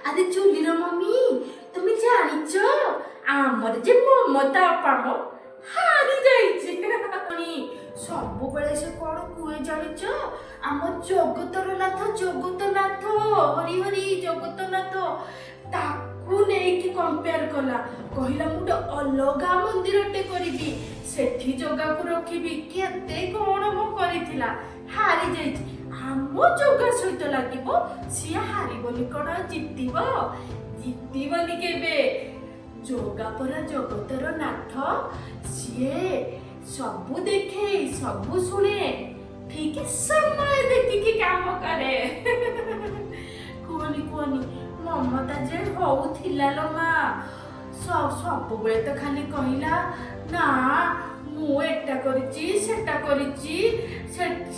আরে চুলির মম্মি, তুমি জানিছ আমার যে মমতা পাম হারি যাইছে। ସବୁବେଳେ ସେ କଣ କୁହେ ଜାଣିଛ? ଆମ ଜଗତର ନାଥ ହରିହରି ଜଗତନାଥ ତାକୁ ନେଇକି କମ୍ପେୟାର କଲା। କହିଲା ମୁଁ ଗୋଟେ ଅଲଗା ମନ୍ଦିରଟେ କରିବି, ସେଠି ଜଗାକୁ ରଖିବି। କେତେ କଣ ମୁଁ କରିଥିଲା, ହାରି ଯାଇଛି। ଆମ ଜଗା ସହିତ ଲାଗିବ, ସିଏ ହାରିବନି କଣ ଜିତିବ? ଜିତିବନି କେବେ। ଜଗା ପରା ଜଗତର ନାଥ, ସିଏ ସବୁ ଦେଖେ, ସବୁ ଶୁଣେ, ଠିକ ସମୟ ଦେଖିକି କାମ କରେ। କୁହନି କୁହନି ମମତା ଯେ ହଉଥିଲା ଲୋ ମା। ସବୁବେଳେ ତ ଖାଲି କହିଲା ନା ମୁଁ ଏଟା କରିଛି ସେଟା କରିଛି,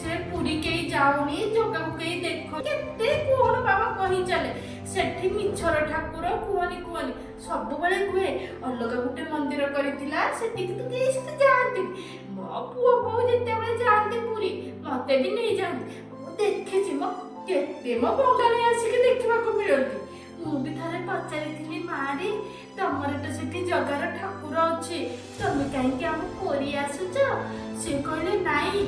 ସେ ପୁରୀ କେହି ଯାଉନି, ଜଗାକୁ କେହି ଦେଖ, କେତେ କଣ ବାବା କହି ଚାଲେ। ସେଠି ମିଛର ଠାକୁର। କୁହନି ସବୁବେଳେ କୁହେ ଅଲଗା ଗୋଟେ ମନ୍ଦିର କରିଥିଲା, ସେଠିକି ତ କେହି ସେଠି ଯାଆନ୍ତିନି। ମୋ ପୁଅ ବୋଉ ଯେତେବେଳେ ଯାଆନ୍ତି ପୁରୀ ମତେ ବି ନେଇଯାଆନ୍ତି। ମୁଁ ଦେଖିଛି ମୋ କେତେ ମୋ ବଙ୍ଗାଳୀ ଆସିକି ଦେଖିବାକୁ ମିଳନ୍ତି। ମୁଁ ବି ଥରେ ପଚାରିଥିଲି ମାରେ ତମର ତ ସେଠି ଜଗାର ଠାକୁର ଅଛି, ତମେ କାହିଁକି ଆମ ପୁରୀ ଆସୁଛ? ସେ କହିଲେ ନାଇଁ,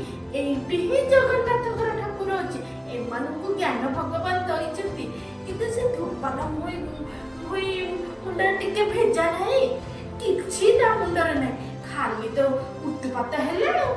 ଏଇଠି ହିଁ ଜଗନ୍ନାଥଙ୍କର ଠାକୁର ଅଛି। ଏମାନଙ୍କୁ ଜ୍ଞାନ ଭଗବାନ ଦେଇଛନ୍ତି, କିନ୍ତୁ ସେ ଧୂପଟା ମୁଣ୍ଡରେ ଟିକେ ଭେଜା ନାହିଁ, କିଛି ତା ମୁଣ୍ଡରେ ନାହିଁ, ଖାଲି ତ ଉତ୍ପାତ ହେଲେ ଆଉ।